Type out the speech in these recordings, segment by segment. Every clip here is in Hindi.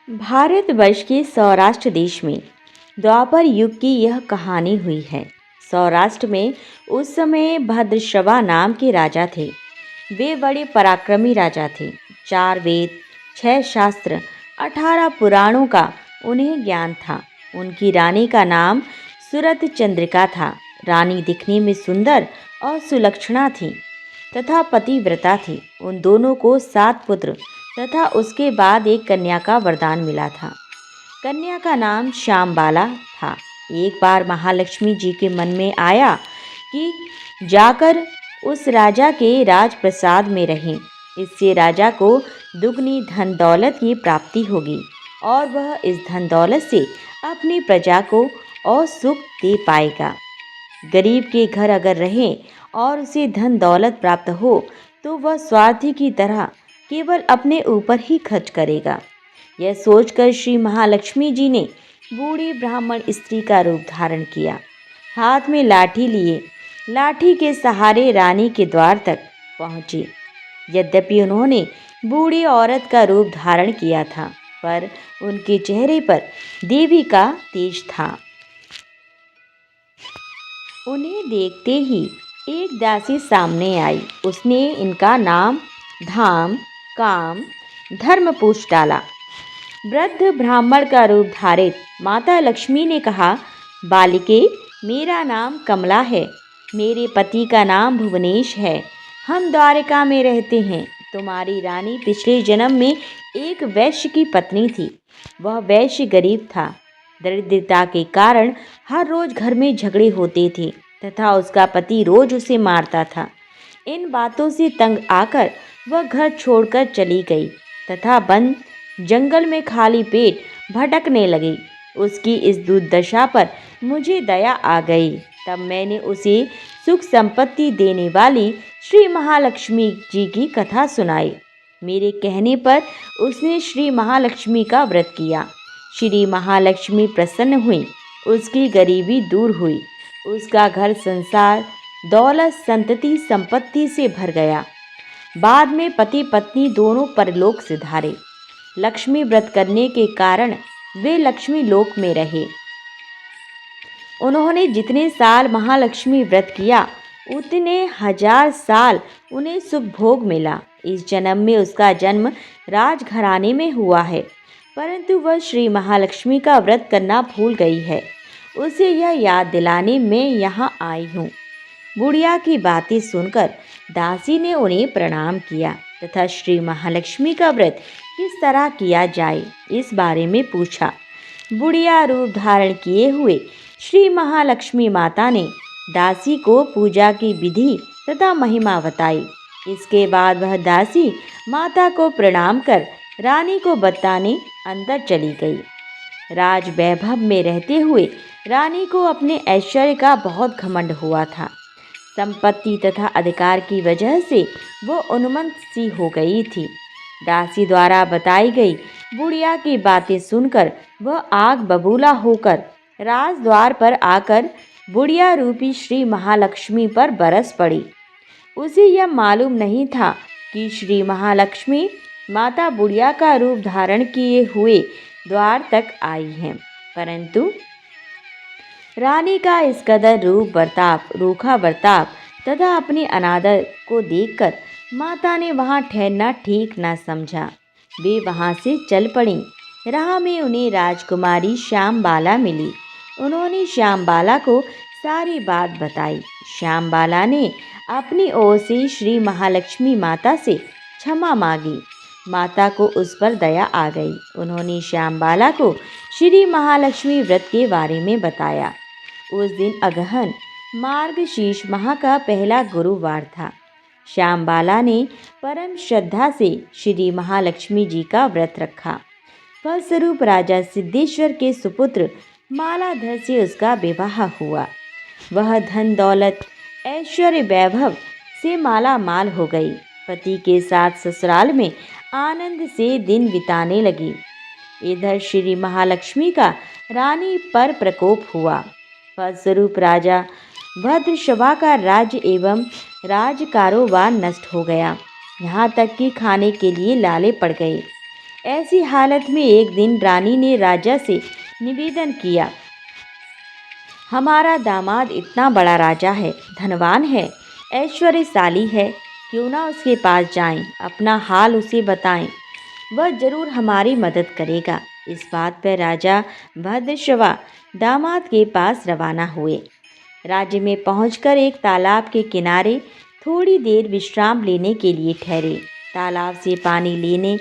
भारतवर्ष के सौराष्ट्र देश में द्वापर युग की यह कहानी हुई है। सौराष्ट्र में उस समय भद्रश्रवा नाम के राजा थे। वे बड़े पराक्रमी राजा थे। 4 वेद, 6 शास्त्र, 18 पुराणों का उन्हें ज्ञान था। उनकी रानी का नाम सुरत चंद्रिका था। रानी दिखने में सुंदर और सुलक्षणा थी तथा पतिव्रता थी। उन दोनों को 7 पुत्र तथा उसके बाद एक कन्या का वरदान मिला था। कन्या का नाम श्यामबाला था। एक बार महालक्ष्मी जी के मन में आया कि जाकर उस राजा के राजप्रसाद में रहें। इससे राजा को दुगनी धन दौलत की प्राप्ति होगी और वह इस धन दौलत से अपनी प्रजा को और सुख दे पाएगा। गरीब के घर अगर रहे और उसे धन दौलत प्राप्त हो तो वह स्वार्थी की तरह केवल अपने ऊपर ही खर्च करेगा। यह सोचकर श्री महालक्ष्मी जी ने बूढ़ी ब्राह्मण स्त्री का रूप धारण किया। हाथ में लाठी लिए लाठी के सहारे रानी के द्वार तक पहुंचे। यद्यपि उन्होंने बूढ़ी औरत का रूप धारण किया था, पर उनके चेहरे पर देवी का तेज था। उन्हें देखते ही एक दासी सामने आई। उसने इनका नाम धाम, काम, धर्म पूछ डाला। वृद्ध ब्राह्मण का रूप धारित माता लक्ष्मी ने कहा, बालिके, मेरा नाम कमला है। मेरे पति का नाम भुवनेश है। हम द्वारिका में रहते हैं। तुम्हारी रानी पिछले जन्म में एक वैश्य की पत्नी थी। वह वैश्य गरीब था। दरिद्रता के कारण हर रोज घर में झगड़े होते थे तथा उसका पति रोज उसे मारता था। इन बातों से तंग आकर वह घर छोड़कर चली गई तथा वन जंगल में खाली पेट भटकने लगी। उसकी इस दुर्दशा पर मुझे दया आ गई। तब मैंने उसे सुख संपत्ति देने वाली श्री महालक्ष्मी जी की कथा सुनाई। मेरे कहने पर उसने श्री महालक्ष्मी का व्रत किया। श्री महालक्ष्मी प्रसन्न हुई। उसकी गरीबी दूर हुई। उसका घर संसार दौलत संतति संपत्ति से भर गया। बाद में पति पत्नी दोनों परलोक सिधारे। लक्ष्मी व्रत करने के कारण वे लक्ष्मी लोक में रहे। उन्होंने जितने साल महालक्ष्मी व्रत किया उतने 1000 साल उन्हें सुख भोग मिला। इस जन्म में उसका जन्म राजघराने में हुआ है, परंतु वह श्री महालक्ष्मी का व्रत करना भूल गई है। उसे यह याद दिलाने मैं यहाँ आई हूँ। बुढ़िया की बातें सुनकर दासी ने उन्हें प्रणाम किया तथा श्री महालक्ष्मी का व्रत किस तरह किया जाए इस बारे में पूछा। बुढ़िया रूप धारण किए हुए श्री महालक्ष्मी माता ने दासी को पूजा की विधि तथा महिमा बताई। इसके बाद वह दासी माता को प्रणाम कर रानी को बताने अंदर चली गई। राज वैभव में रहते हुए रानी को अपने ऐश्वर्य का बहुत घमंड हुआ था। संपत्ति तथा अधिकार की वजह से वो उन्मत्त सी हो गई थी। दासी द्वारा बताई गई बुढ़िया की बातें सुनकर वह आग बबूला होकर राजद्वार पर आकर बुढ़िया रूपी श्री महालक्ष्मी पर बरस पड़ी। उसे यह मालूम नहीं था कि श्री महालक्ष्मी माता बुढ़िया का रूप धारण किए हुए द्वार तक आई हैं, परंतु रानी का इस कदर रूखा बर्ताव तथा अपनी अनादर को देखकर माता ने वहां ठहरना ठीक न समझा। वे वहां से चल पड़ी। राह में उन्हें राजकुमारी श्यामबाला मिली। उन्होंने श्यामबाला को सारी बात बताई। श्यामबाला ने अपनी ओर से श्री महालक्ष्मी माता से क्षमा मांगी। माता को उस पर दया आ गई। उन्होंने श्यामबाला को श्री महालक्ष्मी व्रत के बारे में बताया। उस दिन अगहन मार्गशीर्ष माह का पहला गुरुवार था। श्यामबाला ने परम श्रद्धा से श्री महालक्ष्मी जी का व्रत रखा। फलस्वरूप राजा सिद्धेश्वर के सुपुत्र मालाधर से उसका विवाह हुआ। वह धन दौलत ऐश्वर्य वैभव से माला माल हो गई। पति के साथ ससुराल में आनंद से दिन बिताने लगी। इधर श्री महालक्ष्मी का रानी पर प्रकोप हुआ। फलस्वरूप राजा भद्रश्रवा का राज्य एवं राज कारोबार नष्ट हो गया। यहाँ तक कि खाने के लिए लाले पड़ गए। ऐसी हालत में एक दिन रानी ने राजा से निवेदन किया, हमारा दामाद इतना बड़ा राजा है, धनवान है, ऐश्वर्यशाली है, क्यों ना उसके पास जाएं, अपना हाल उसे बताएं, वह जरूर हमारी मदद करेगा। इस बात पर राजा भद्रश्रवा दामाद के पास रवाना हुए। राज्य में पहुंचकर एक तालाब के किनारे थोड़ी देर विश्राम लेने के लिए ठहरे। तालाब से पानी लेने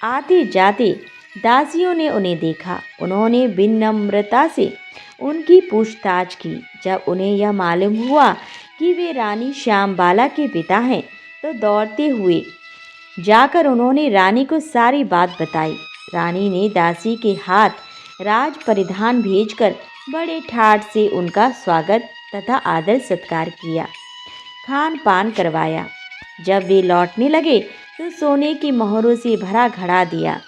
आते जाते दासियों ने उन्हें देखा। उन्होंने विनम्रता से उनकी पूछताछ की। जब उन्हें यह मालूम हुआ कि वे रानी श्यामबाला के पिता हैं, तो दौड़ते हुए जाकर उन्होंने रानी को सारी बात बताई। रानी ने दासी के हाथ राज परिधान भेजकर बड़े ठाट से उनका स्वागत तथा आदर सत्कार किया, खान पान करवाया। जब वे लौटने लगे तो सोने की मोहरों से भरा घड़ा दिया।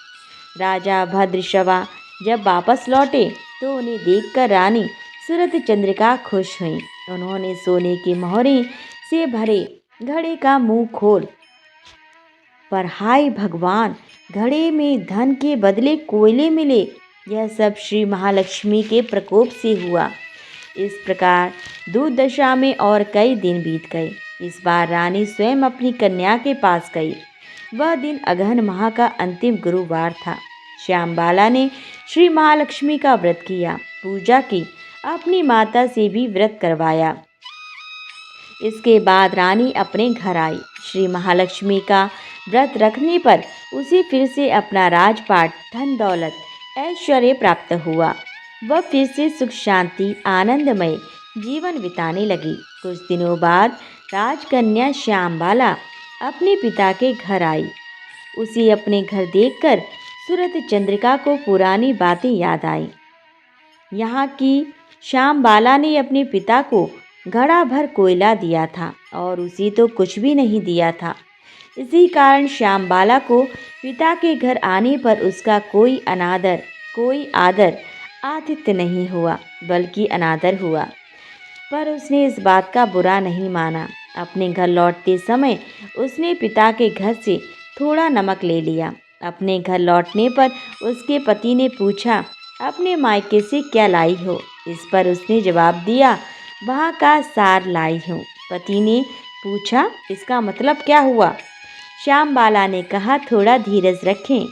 राजा भद्रश्रवा जब वापस लौटे तो उन्हें देखकर रानी सूरत चंद्रिका खुश हुई। उन्होंने सोने की मोहरें से भरे घड़े का मुंह खोल पर हाय भगवान, घड़े में धन के बदले कोयले मिले। यह सब श्री महालक्ष्मी के प्रकोप से हुआ। इस प्रकार दुर्दशा में और कई दिन बीत गए। इस बार रानी स्वयं अपनी कन्या के पास गई। वह दिन अगहन माह का अंतिम गुरुवार था। श्यामबाला ने श्री महालक्ष्मी का व्रत किया, पूजा की, अपनी माता से भी व्रत करवाया। इसके बाद रानी अपने घर आई। श्री महालक्ष्मी का व्रत रखने पर उसे फिर से अपना राजपाट, धन दौलत, ऐश्वर्य प्राप्त हुआ। वह फिर से सुख शांति आनंदमय जीवन बिताने लगी। कुछ दिनों बाद राजकन्या श्यामबाला अपने पिता के घर आई। उसे अपने घर देखकर सूरत चंद्रिका को पुरानी बातें याद आई। यहाँ की श्यामबाला ने अपने पिता को घड़ा भर कोयला दिया था और उसे तो कुछ भी नहीं दिया था। इसी कारण श्यामबाला को पिता के घर आने पर उसका कोई अनादर, कोई आदर आतिथ्य नहीं हुआ, बल्कि अनादर हुआ। पर उसने इस बात का बुरा नहीं माना। अपने घर लौटते समय उसने पिता के घर से थोड़ा नमक ले लिया। अपने घर लौटने पर उसके पति ने पूछा, अपने मायके से क्या लाई हो? इस पर उसने जवाब दिया, वहाँ का सार लाई हूँ। पति ने पूछा, इसका मतलब क्या हुआ? श्यामबाला ने कहा, थोड़ा धीरज रखें,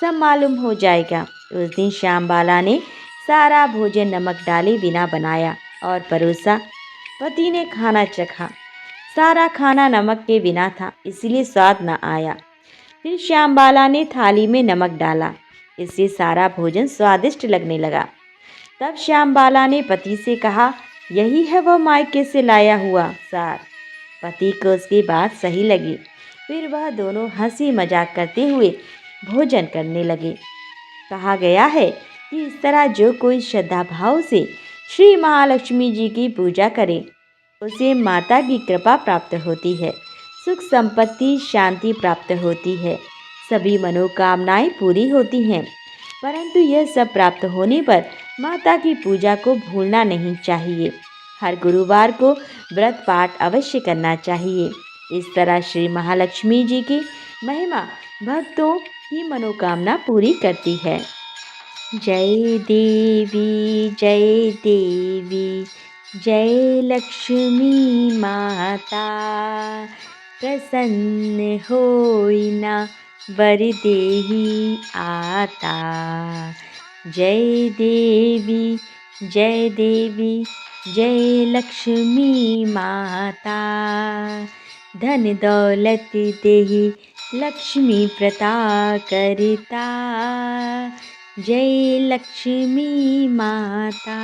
सब मालूम हो जाएगा। उस दिन श्यामबाला ने सारा भोजन नमक डाले बिना बनाया और परोसा। पति ने खाना चखा। सारा खाना नमक के बिना था, इसलिए स्वाद न आया। फिर श्यामबाला ने थाली में नमक डाला, इससे सारा भोजन स्वादिष्ट लगने लगा। तब श्यामबाला ने पति से कहा, यही है वह मायके से लाया हुआ सार। पति को उसकी बात सही लगी। फिर वह दोनों हंसी मजाक करते हुए भोजन करने लगे। कहा गया है कि इस तरह जो कोई श्रद्धा भाव से श्री महालक्ष्मी जी की पूजा करे, उसे माता की कृपा प्राप्त होती है, सुख संपत्ति शांति प्राप्त होती है, सभी मनोकामनाएं पूरी होती हैं। परंतु यह सब प्राप्त होने पर माता की पूजा को भूलना नहीं चाहिए। हर गुरुवार को व्रत पाठ अवश्य करना चाहिए। इस तरह श्री महालक्ष्मी जी की महिमा भक्तों की मनोकामना पूरी करती है। जय देवी जय देवी जय लक्ष्मी माता, प्रसन्न होइना वर देहि आता। जय देवी जय लक्ष्मी माता, धन दौलत देहि लक्ष्मी प्रता करता। जय लक्ष्मी माता,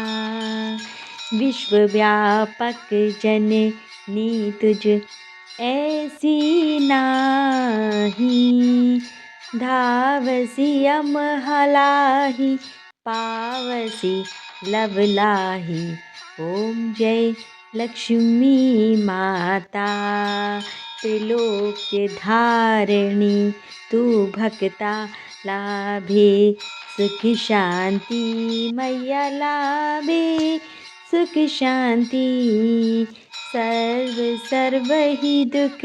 विश्वव्यापक जननी तुझ ऐसी नाही, धावसी अमहलाही पावसी लवलाही। ओम जय लक्ष्मी माता, त्रिलोक्य धारिणी तू भक्ता लाभे सुख शांति, मैया लाभे सुख शांति। सर्व ही दुख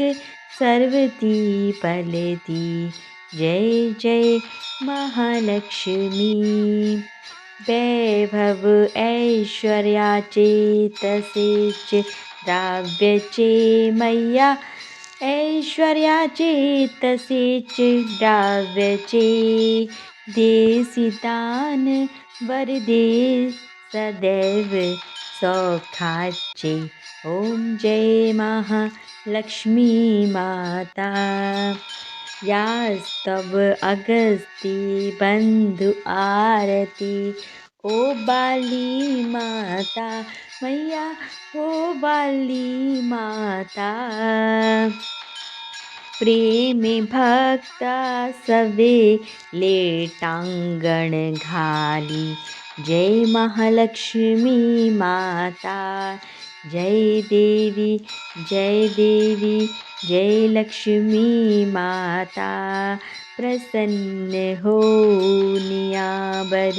सर्वती पलती, जय जय महालक्ष्मी। वैभव ऐश्वर्याचे तसेच द्रव्याचे मैया, ऐश्वर्याचे तसेच द्रव्याचे देसिदान वरदे सदैव सौख्याचे। ओम जय महालक्ष्मी माता। यास्तव अगस्ती बंधु आरती, ओ बाली माता मैया, ओ बाली माता। प्रेम भक्ता सवे लेटांगण घाली, जय महालक्ष्मी माता। जय देवी जय देवी जय लक्ष्मी माता। प्रसन्न हो नियावर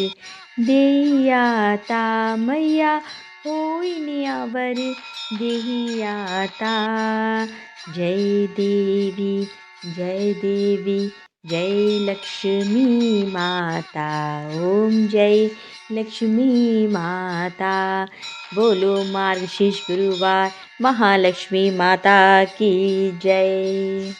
देहियाता मैया, होई नियावर देहियाता। जय देवी जय लक्ष्मी माता। ओम जय लक्ष्मी माता। बोलो मार्गशीर्ष गुरुवार महालक्ष्मी माता की जय।